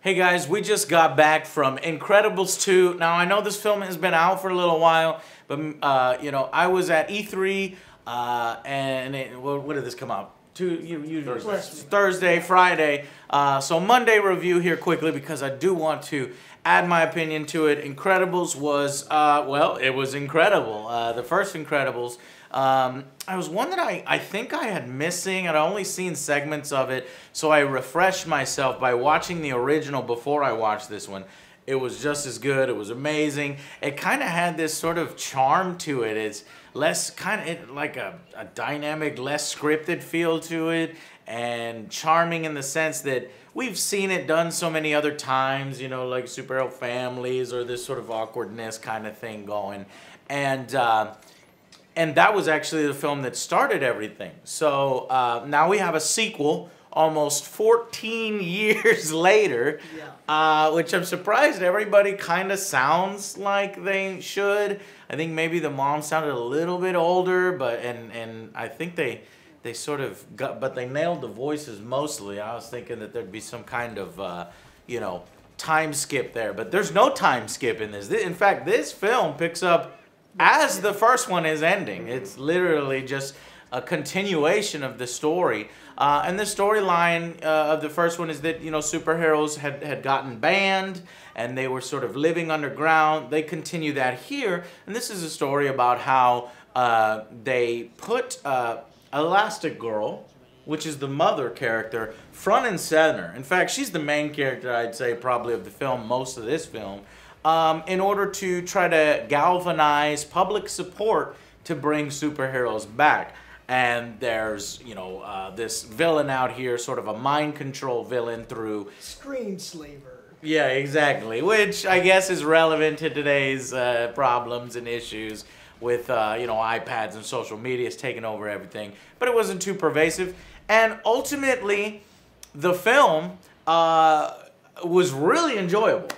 Hey guys, we just got back from Incredibles 2. Now I know this film has been out for a little while, but you know, I was at E3 what did this come out? Thursday, Friday. So Monday review here quickly because I do want to add my opinion to it. Incredibles was, well, it was incredible. The first Incredibles. I was one that I think I had missing. I'd only seen segments of it, so I refreshed myself by watching the original before I watched this one. It was just as good. It was amazing. It kind of had this sort of charm to it. It's less kind of like a dynamic, less scripted feel to it, and charming in the sense that we've seen it done so many other times, you know, like superhero families or this sort of awkwardness kind of thing going. And that was actually the film that started everything. So now we have a sequel almost 14 years later, which I'm surprised everybody kind of sounds like they should. I think maybe the mom sounded a little bit older, but and I think they sort of got, but they nailed the voices mostly. I was thinking that there'd be some kind of, you know, time skip there, but there's no time skip in this. In fact, this film picks up as the first one is ending. It's literally just a continuation of the story. And the storyline of the first one is that, you know, superheroes had gotten banned and they were sort of living underground. They continue that here. And this is a story about how they put Elastigirl, which is the mother character, front and center. In fact, she's the main character, I'd say, probably of the film, most of this film. In order to try to galvanize public support to bring superheroes back. And there's, you know, this villain out here, sort of a mind control villain through... Screenslaver. Yeah, exactly. Which I guess is relevant to today's problems and issues with, you know, iPads and social media's taking over everything. But it wasn't too pervasive. And ultimately, the film was really enjoyable.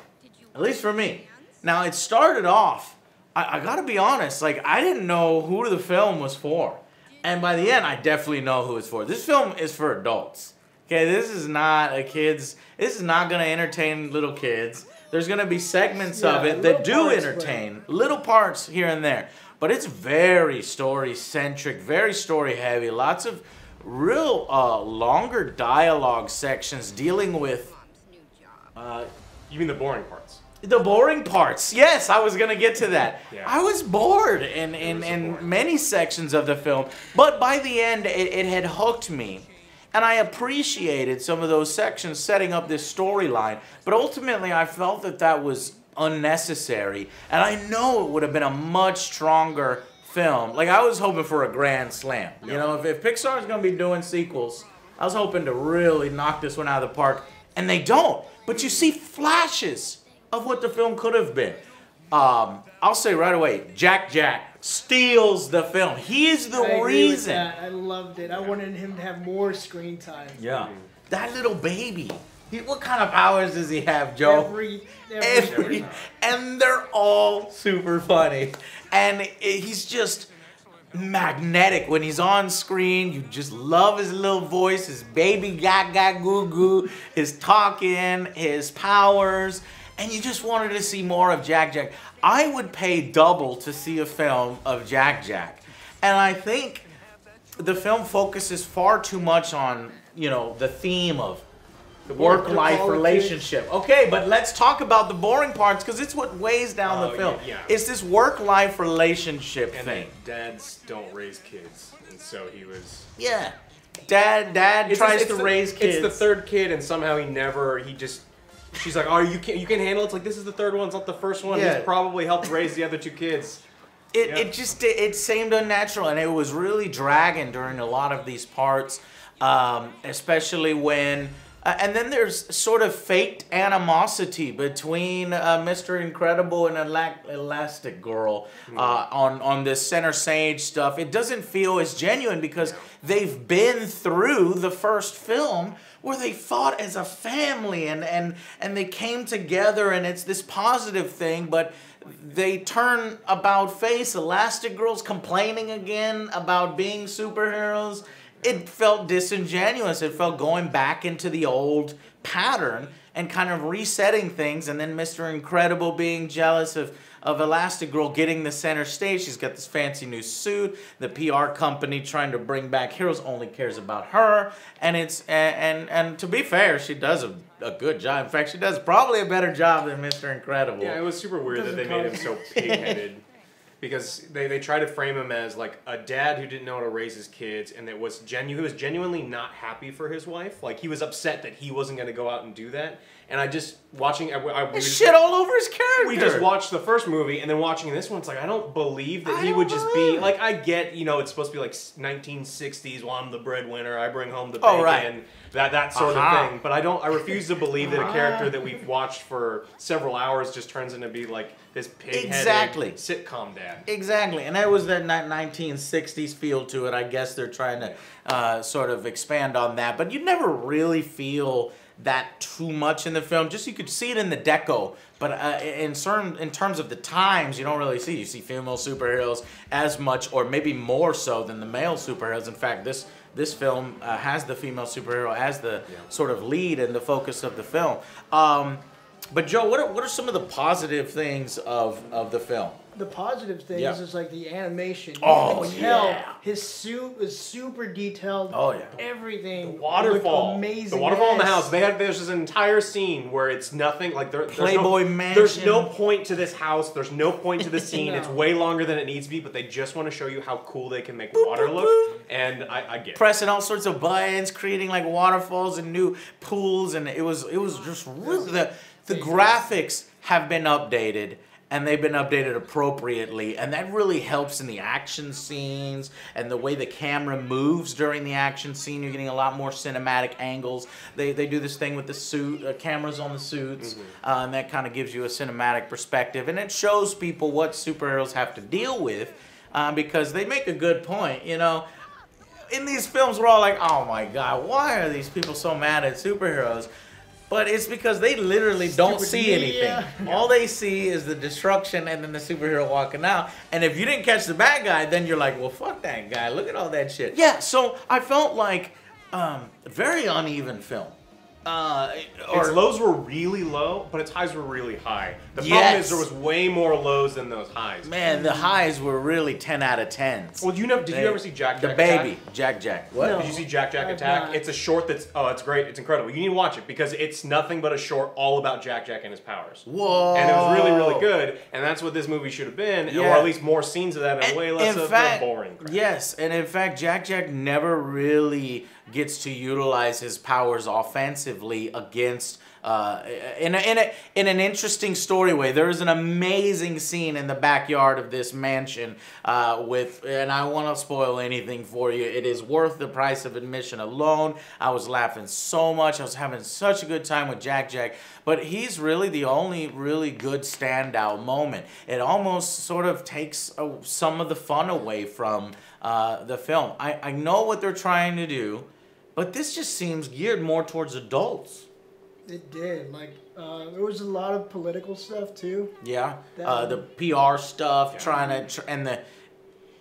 At least for me. Now, it started off, I gotta be honest, like, I didn't know who the film was for. And by the end, I definitely know who it's for. This film is for adults. Okay, this is not this is not gonna entertain little kids. There's gonna be segments of it that do entertain, little parts here and there. But it's very story-centric, very story-heavy. Lots of real longer dialogue sections dealing with... You mean the boring parts? The boring parts. Yes, I was going to get to that. Yeah. I was bored in many sections of the film, but by the end, it had hooked me. And I appreciated some of those sections setting up this storyline, but ultimately I felt that that was unnecessary. And I know it would have been a much stronger film. Like, I was hoping for a grand slam. You know, if Pixar is going to be doing sequels, I was hoping to really knock this one out of the park. And they don't. But you see flashes of what the film could have been. I'll say right away, Jack steals the film. He is the reason. I loved it. I wanted him to have more screen time. Yeah. That little baby. What kind of powers does he have, Joe? Every. And they're all super funny. And he's just magnetic when he's on screen. You just love his little voice, his baby gaga goo goo, his talking, his powers, and you just wanted to see more of Jack. I would pay double to see a film of Jack. And I think the film focuses far too much on, you know, the theme of the work-life relationship. Okay, but let's talk about the boring parts because it's what weighs down the film. Yeah. It's this work-life relationship thing. Dads don't raise kids, and so he was... Yeah. Dad tries to raise kids. It's the third kid, and somehow he just... She's like, oh, you can handle it? It's like, this is the third one, it's not the first one. Yeah. He's probably helped raise the other two kids. It seemed unnatural, and it was really dragging during a lot of these parts, especially when... and then there's sort of faked animosity between Mr. Incredible and Elastigirl on this center stage stuff. It doesn't feel as genuine because they've been through the first film where they fought as a family and they came together and it's this positive thing, but they turn about face. Elastigirl's complaining again about being superheroes. It felt disingenuous. It felt going back into the old pattern. and kind of resetting things, and then Mr. Incredible being jealous of Elastigirl getting the center stage. She's got this fancy new suit. The PR company trying to bring back heroes only cares about her, and it's and to be fair, she does a good job. In fact, she does probably a better job than Mr. Incredible. Yeah, it was super weird that they made him so pig-headed. Because they try to frame him as like a dad who didn't know how to raise his kids, and he was genuinely not happy for his wife. Like, he was upset that he wasn't going to go out and do that. And I just watching, shit all over his character. We just watched the first movie, and then watching this one, it's like I don't believe that he would just be like. I get, it's supposed to be like 1960s. Well, I'm the breadwinner. I bring home the bacon. Right. That sort of thing. But I refuse to believe that a character that we've watched for several hours just turns into be like this pig-headed sitcom dad. Exactly, and that was that 1960s feel to it. I guess they're trying to sort of expand on that, but you never really feel that too much in the film. Just you could see it in the deco, but in terms of the times, you don't really see. You see female superheroes as much, or maybe more so than the male superheroes. In fact, this film has the female superhero as the sort of lead and the focus of the film. But Joe, what are some of the positive things of the film? The positive things is like the animation. You can tell his suit was super detailed. Oh yeah, everything. The waterfall, amazing. The waterfall in the house. There's this entire scene where it's nothing like Playboy Mansion. There's no point to this house. There's no point to the scene. It's way longer than it needs to be, but they just want to show you how cool they can make water look. And I get it. Pressing all sorts of buttons, creating like waterfalls and new pools, and it was just really the graphics have been updated. And they've been updated appropriately, and that really helps in the action scenes and the way the camera moves during the action scene. You're getting a lot more cinematic angles. They do this thing with the suit, cameras on the suits, and that kind of gives you a cinematic perspective. And it shows people what superheroes have to deal with, because they make a good point. In these films, we're all like, oh my God, why are these people so mad at superheroes? But it's because they literally don't see anything. Yeah. All they see is the destruction and then the superhero walking out. And if you didn't catch the bad guy, then you're like, well, fuck that guy. Look at all that shit. Yeah, so I felt like very uneven film. Its lows were really low, but its highs were really high. The problem is there was way more lows than those highs. Man, the highs were really 10 out of 10s. Well, did you ever see Jack the baby, Attack? Jack. What? No. Did you see Jack Attack? It's a short that's, it's great. It's incredible. You need to watch it because it's nothing but a short all about Jack and his powers. Whoa. And it was really, really good. And that's what this movie should have been, or at least more scenes of that and way less of the boring crap. Yes, and in fact, Jack never really gets to utilize his powers offensively against in an interesting story way. There is an amazing scene in the backyard of this mansion and I won't spoil anything for you. It is worth the price of admission alone. I was laughing so much. I was having such a good time with Jack, but he's really the only really good standout moment. It almost sort of takes some of the fun away from the film. I know what they're trying to do, but this just seems geared more towards adults. It did. Like, there was a lot of political stuff, too. Yeah. The PR stuff, trying to... and the...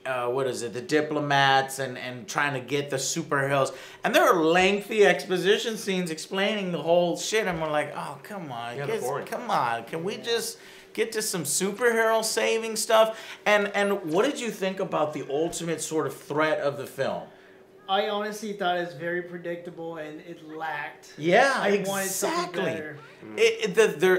the diplomats and trying to get the superheroes. And there are lengthy exposition scenes explaining the whole shit. And we're like, oh, come on. Come on. Can we just get to some superhero saving stuff? And what did you think about the ultimate sort of threat of the film? I honestly thought it was very predictable and it lacked. Yeah, I wanted something better.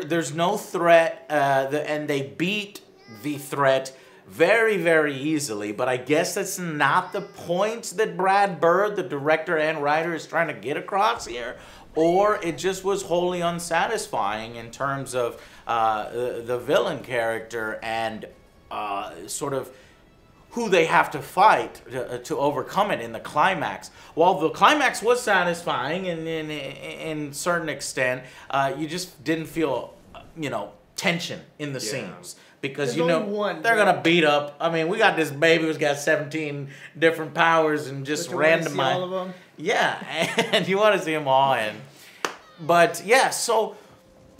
There's no threat, and they beat the threat very, very easily. But I guess that's not the point that Brad Bird, the director and writer, is trying to get across here. Or it just was wholly unsatisfying in terms of the villain character and sort of who they have to fight to overcome it in the climax. While the climax was satisfying in certain extent, you just didn't feel, tension in the scenes. Because, they're going to beat up. I mean, we got this baby who's got 17 different powers and just randomized. All of them? Yeah, and you want to see them all in. But, yeah, so...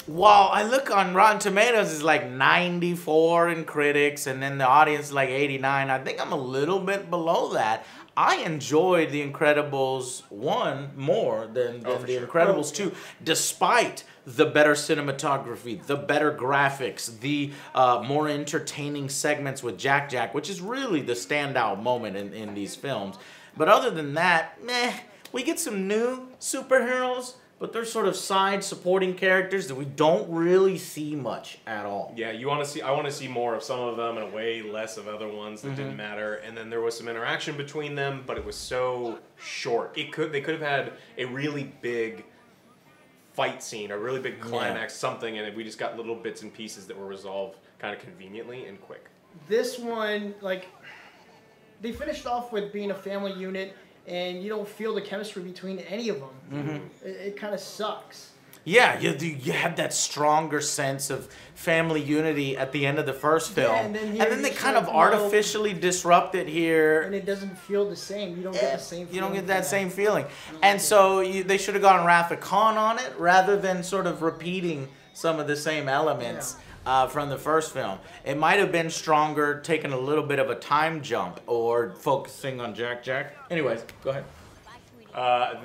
While I look on Rotten Tomatoes, it's like 94 in critics, and then the audience is like 89. I think I'm a little bit below that. I enjoyed The Incredibles 1 more than The Incredibles 2, despite the better cinematography, the better graphics, the more entertaining segments with Jack Jack, which is really the standout moment in these films. But other than that, meh, we get some new superheroes, but they're sort of side supporting characters that we don't really see much at all. Yeah, I want to see more of some of them and way less of other ones that didn't matter. And then there was some interaction between them, but it was so short. They could have had a really big fight scene, a really big climax, something, and we just got little bits and pieces that were resolved kind of conveniently and quick. This one, like, they finished off with being a family unit, and you don't feel the chemistry between any of them. It kind of sucks. Yeah, you had that stronger sense of family unity at the end of the first film. Yeah, and then they kind of artificially disrupt it here. And it doesn't feel the same. You don't get the same feeling. You don't get that same feeling. And so they should have gone Wrath of Khan on it rather than sort of repeating some of the same elements. From the first film. It might have been stronger, taking a little bit of a time jump, or focusing on Jack Jack. Anyways, go ahead.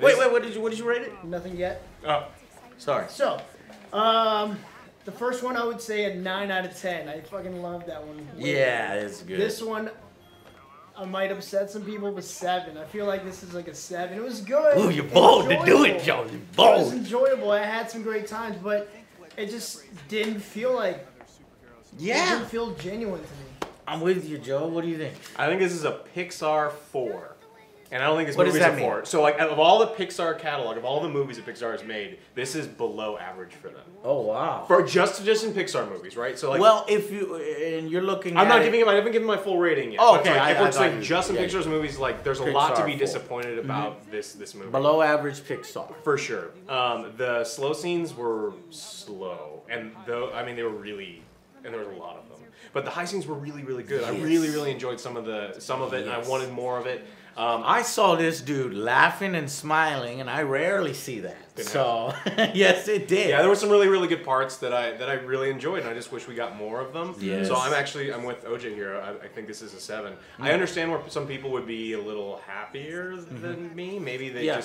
Wait, what did you rate it? Nothing yet. Oh, sorry. So, the first one I would say a 9 out of 10. I fucking love that one. Yeah, it's good. This one, I might upset some people, but 7. I feel like this is like a 7. It was good. Ooh, you're bold to do it, Joe. You're bold. It was enjoyable. I had some great times, but it just didn't feel like. It didn't feel genuine to me. I'm with you, Joe. What do you think? I think this is a Pixar 4. And I don't think this What movie's does a that 4. mean? So, like, of all the Pixar catalog, of all the movies that Pixar has made, this is below average for them. Oh, wow. For just in Pixar movies, right? So, like, well, if you're looking I at haven't given my full rating yet. Oh, but okay. Like, if we're saying you- just in Pixar's movies, like, there's a lot to Pixar be 4. disappointed about this movie. Below average Pixar. For sure. The slow scenes were slow. And they were really, and there was a lot of them. But the high scenes were really, really good. I really enjoyed some of it, and I wanted more of it. I saw this dude laughing and smiling, and I rarely see that. So, yes, it did. Yeah, there were some really, really good parts that I really enjoyed, and I just wish we got more of them. Yes. So I'm with OJ here. I think this is a 7. I understand where some people would be a little happier than me. Maybe they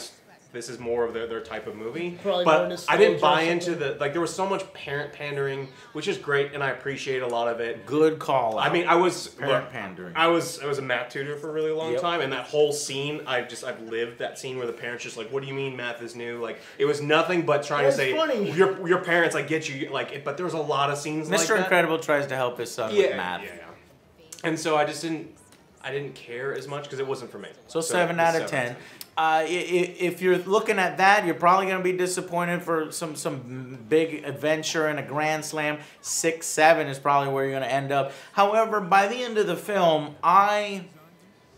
this is more of their type of movie. Probably but I didn't buy into there was so much parent pandering, which is great, and I appreciate a lot of it. Good call. I mean, pandering. I was a math tutor for a really long time, and that whole scene, I've lived that scene where the parents just like, what do you mean math is new? Like, it was nothing but trying to say, funny. your parents, I get you, like, but there was a lot of scenes like that. Mr. Incredible tries to help his son with math. Yeah. And so I didn't care as much because it wasn't for me. So 7 out of 10. If you're looking at that, you're probably going to be disappointed for some big adventure and a grand slam. 6, 7 is probably where you're going to end up. However, by the end of the film, I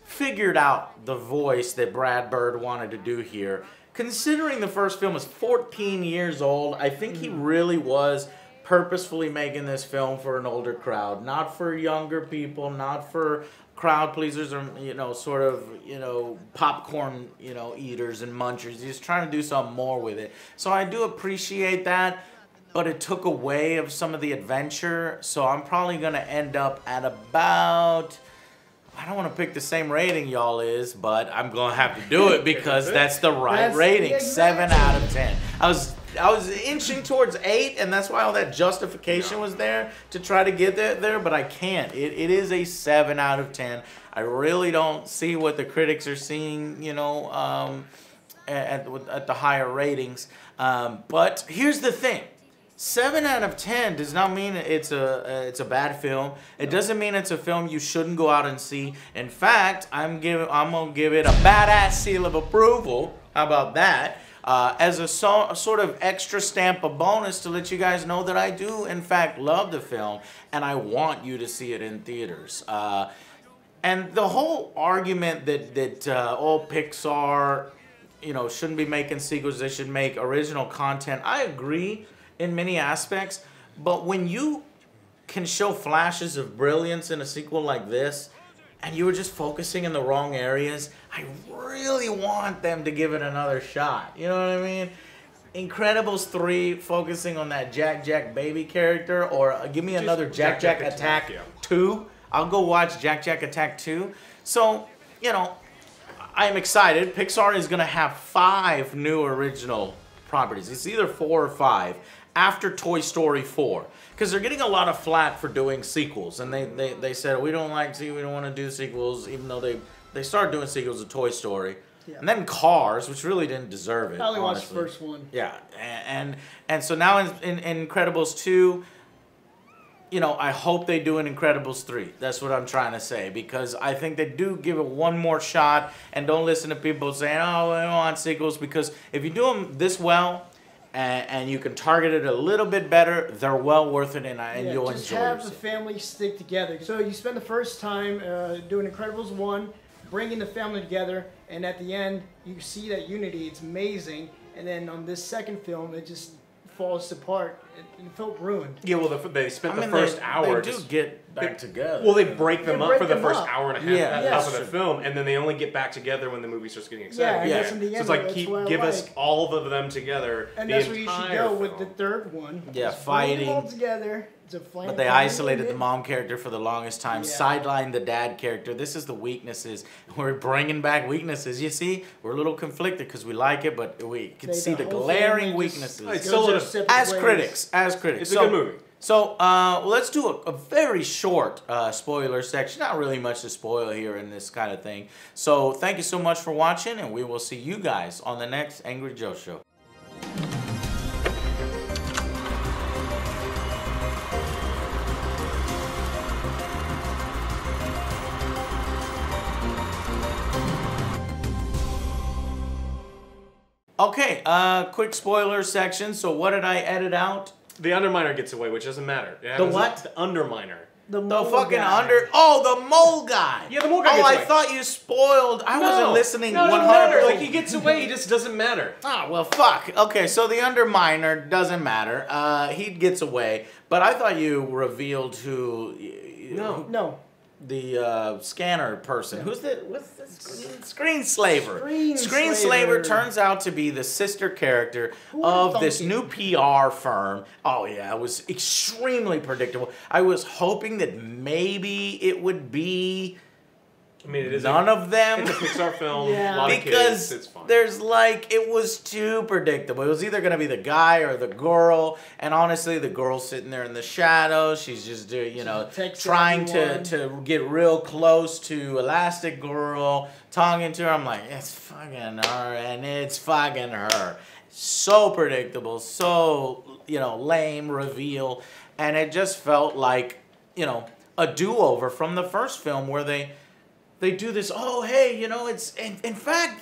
figured out the voice that Brad Bird wanted to do here. Considering the first film is 14 years old, I think he really was purposefully making this film for an older crowd, not for younger people, not for crowd pleasers or popcorn eaters and munchers. He's trying to do something more with it. So I do appreciate that, but it took away of some of the adventure. So I'm probably gonna end up at about, I don't want to pick the same rating y'all is, but I'm gonna have to do it because that's the right rating. 7 out of 10. I was inching towards 8, and that's why all that justification was there to try to get there, but I can't. It is a 7 out of 10. I really don't see what the critics are seeing, at the higher ratings. But here's the thing. 7 out of 10 does not mean it's a bad film. It doesn't mean it's a film you shouldn't go out and see. In fact, I'm gonna give it a badass seal of approval. How about that? As a sort of extra stamp of bonus to let you guys know that I do, in fact, love the film, and I want you to see it in theaters. And the whole argument that all Pixar, shouldn't be making sequels, they should make original content, I agree in many aspects, but when you can show flashes of brilliance in a sequel like this, and you were just focusing in the wrong areas, I really want them to give it another shot. You know what I mean? Incredibles 3 focusing on that Jack Jack baby character, or give me another Jack Jack Attack 2. I'll go watch Jack Jack Attack 2. So, I'm excited. Pixar is going to have 5 new original properties. It's either 4 or 5. after Toy Story 4. Because they're getting a lot of flack for doing sequels. And they said, we don't want to do sequels, even though they started doing sequels to Toy Story. Yeah. And then Cars, which really didn't deserve it. I only watched the first one. Yeah. And so now in Incredibles 2, you know, I hope they do an Incredibles 3. That's what I'm trying to say. Because I think they do give it one more shot. And don't listen to people saying, oh, we don't want sequels. Because if you do them this well, and you can target it a little bit better, they're well worth it, and you'll enjoy it. Just have the family stick together. So you spend the first time doing Incredibles 1, bringing the family together, and at the end, you see that unity. It's amazing. And then on this second film, it just falls apart. It felt ruined. Yeah, well, they spent the first hour. They do get back together. Well, they break them up for the first hour and a half of the true. film, and then they only get back together when the movie starts getting exciting. Yeah. So it's like, give us all of them together. And that's where you should go with the third one. Yeah, just fighting. bring them all together. But they isolated the mom character for the longest time, sidelined the dad character. This is the weaknesses. We're bringing back weaknesses. You see, we're a little conflicted because we like it, but we can see the glaring weaknesses. As critics. It's a good movie. So let's do a very short spoiler section. Not really much to spoil here in this kind of thing. So thank you so much for watching, and we will see you guys on the next Angry Joe Show. Okay, quick spoiler section. So what did I edit out? The Underminer gets away, which doesn't matter. The what? The Underminer. The fucking guy. Oh, the mole guy. Yeah, the mole guy gets away. I thought you spoiled. I wasn't listening 100%. No, like, he gets away, he just doesn't matter. Ah, well, fuck. Okay, so the Underminer doesn't matter. He gets away. But I thought you revealed who... No. The scanner person. What's the Screenslaver. Screenslaver turns out to be the sister character of this new PR firm. Oh yeah, it was extremely predictable. I was hoping that maybe it would be none of them. It's a Pixar film. Yeah. A lot because of kids, it's fine. There's it was too predictable. It was either going to be the guy or the girl. And honestly, the girl's sitting there in the shadows. She's just trying to get real close to Elastic Girl, talking to her. I'm like, it's fucking her, and it's fucking her. So predictable, so, lame reveal. And it just felt like, a do-over from the first film where they do this, oh, hey, it's... In fact,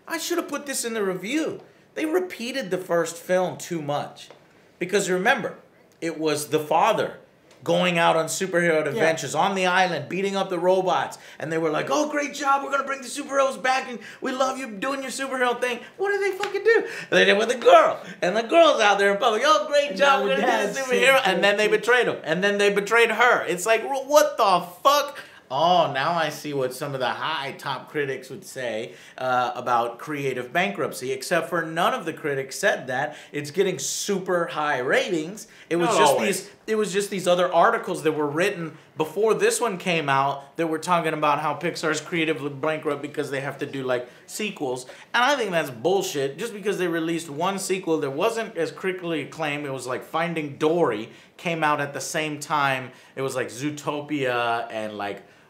I should have put this in the review. They repeated the first film too much. Because remember, it was the father going out on superhero adventures on the island, beating up the robots. And they were like, oh, great job, we're going to bring the superheroes back, and we love you doing your superhero thing. What did they fucking do? They did it with a girl. And the girl's out there in public, oh, great job, we're going to do the superhero. And then they betrayed him. And then they betrayed her. It's like, what the fuck? Oh, now I see what some of the top critics would say about creative bankruptcy, except for none of the critics said that. It's getting super high ratings. It was just these other articles that were written before this one came out that were talking about how Pixar's creatively bankrupt because they have to do sequels. And I think that's bullshit. Just because they released one sequel that wasn't as critically acclaimed, it was like Finding Dory came out at the same time. It was like Zootopia and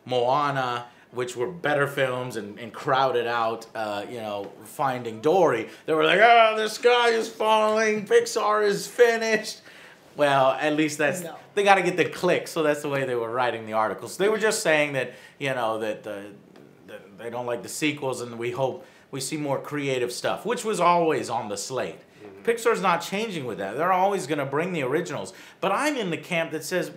Moana, which were better films and crowded out, Finding Dory. They were like, oh, the sky is falling, Pixar is finished. Well, at least they got to get the clicks, so that's the way they were writing the articles. They were just saying that, that they don't like the sequels and we hope we see more creative stuff, which was always on the slate. Pixar's not changing with that. They're always going to bring the originals. But I'm in the camp that says,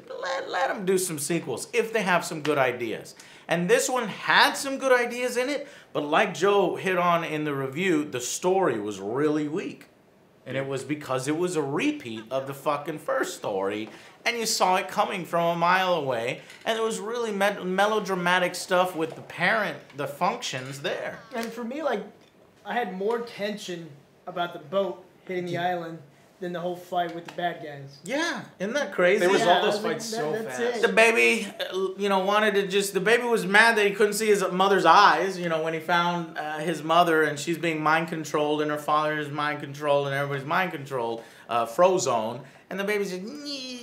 let them do some sequels if they have some good ideas. And this one had some good ideas in it, but like Joe hit on in the review, the story was really weak. And it was because it was a repeat of the fucking first story, and you saw it coming from a mile away, and it was really melodramatic stuff with the functions there. And for me, I had more tension about the boat hitting the island than the whole fight with the bad guys. Yeah, isn't that crazy? They resolved those fights so fast. The baby, the baby was mad that he couldn't see his mother's eyes, when he found his mother and she's being mind controlled and her father is mind controlled and everybody's mind controlled. Frozone, and the baby just,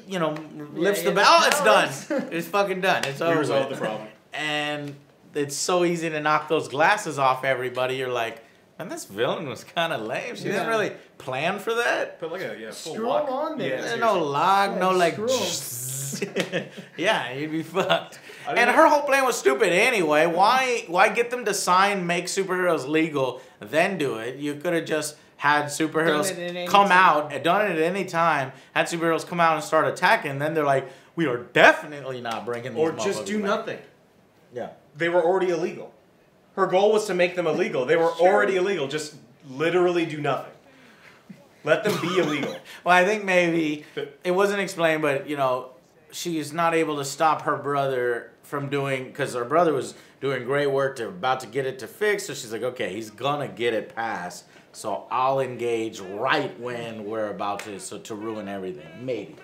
you know, lifts the bell. Oh, it's done. It's fucking done. It's over. We resolved the problem. And it's so easy to knock those glasses off everybody. You're like, man, this villain was kind of lame. She didn't really plan for that. Put like a full Screw lock on there. Yeah, There's no lock, no like. Yeah, you'd be fucked. And her whole plan was stupid anyway. Why get them to sign make superheroes legal, then do it? You could have just had superheroes come out and done it at any time. Had superheroes come out and start attacking. Then they're like, we are definitely not bringing these. Or just do nothing. Yeah. They were already illegal. Her goal was to make them illegal. They were already illegal. Just literally do nothing. Let them be illegal. Well, I think maybe it wasn't explained, but you know, she's not able to stop her brother from doing, because her brother was doing great work. They're about to get it to fix, so she's like, okay, he's gonna get it passed, so I'll engage right when we're about to ruin everything. Maybe.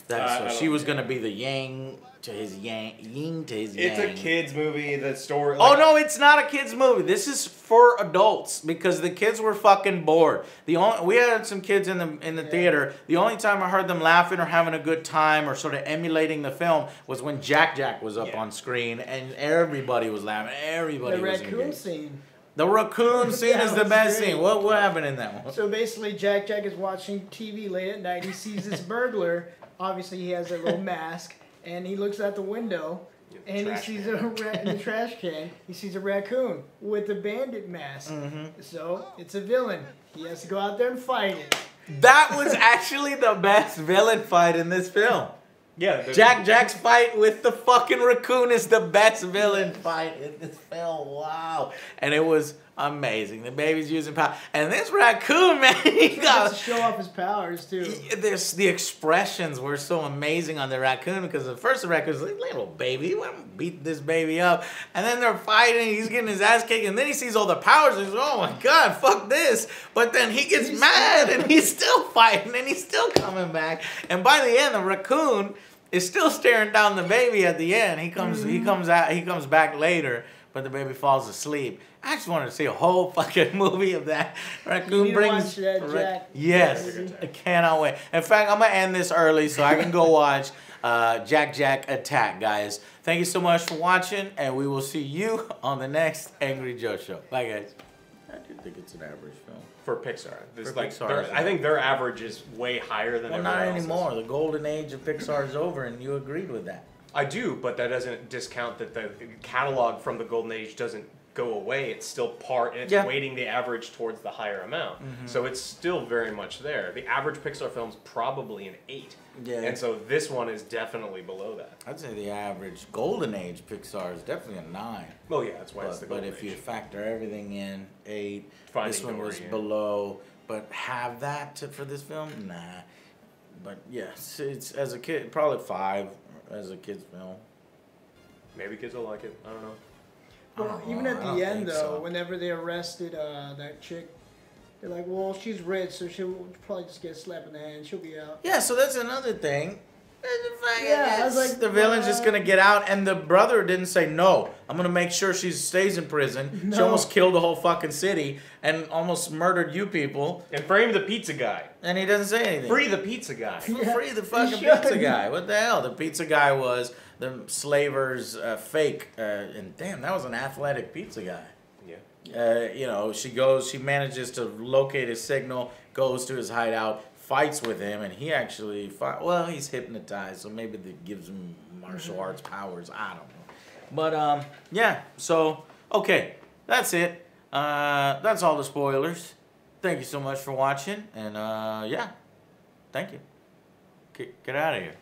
So she was gonna be the yang to his yang, yin to his yang. It's a kids movie. The story. Oh no, it's not a kids movie. This is for adults because the kids were fucking bored. We had some kids in the theater. The only time I heard them laughing or having a good time or sort of emulating the film was when Jack was up on screen and everybody was laughing. Everybody was engaged. The raccoon scene. The raccoon scene is the best scene. What happened in that one? So basically, Jack is watching TV late at night. He sees this burglar. Obviously, he has a little mask, and he looks out the window, and he sees a rat in the trash can. He sees a raccoon with a bandit mask. So it's a villain. He has to go out there and fight it. That was actually the best villain fight in this film. Yeah. Jack's fight with the fucking raccoon is the best villain fight in this film. Wow. And it was amazing. The baby's using power. And this raccoon, man, he got to show off his powers, too. The expressions were so amazing on the raccoon because at first the raccoon's like, little baby, you want to beat this baby up. And then they're fighting, he's getting his ass kicked, and then he sees all the powers and he's like, oh my God, fuck this. But then he gets mad and he's still fighting and he's still coming back. And by the end, the raccoon is still staring down the baby at the end. He comes back later, but the baby falls asleep. I just wanted to see a whole fucking movie of that. Raccoon brings. Jack. Yes, I cannot wait. In fact, I'm gonna end this early so I can go watch Jack Attack, guys. Thank you so much for watching, and we will see you on the next Angry Joe Show. Bye, guys. I do think it's an average film. For Pixar. Pixar, I think their average is way higher than everyone else's. Not anymore. The golden age of Pixar is over, and you agreed with that. I do, but that doesn't discount that the catalog from the golden age doesn't go away. It's still part, and it's weighting the average towards the higher amount. So it's still very much there. The average Pixar film's probably an 8. Yeah. And so this one is definitely below that. I'd say the average golden age Pixar is definitely a 9. Oh yeah, that's why it's the golden age. But if you factor everything in, 8. Finding this one Dory, was below. But have that for this film? Nah. But yes, it's as a kid, probably 5 as a kid's film. Maybe kids will like it. I don't know. Well, even at the end, though, whenever they arrested that chick, they're like, well, she's rich, so she'll probably just get a slap in the hand. She'll be out. Yeah, so that's another thing. I was like, the villain's just going to get out, and the brother didn't say, no, I'm going to make sure she stays in prison. No. She almost killed the whole fucking city and almost murdered you people. And frame the pizza guy. And he doesn't say anything. Free the pizza guy. Yeah. Free the fucking pizza guy. What the hell? The pizza guy was the slaver's fake. And damn, that was an athletic pizza guy. Yeah. You know, she manages to locate his signal, goes to his hideout, fights with him, and he actually well, he's hypnotized, so maybe that gives him martial arts powers. I don't know. But yeah, so okay, that's it. That's all the spoilers. Thank you so much for watching, and yeah, thank you. Get out of here.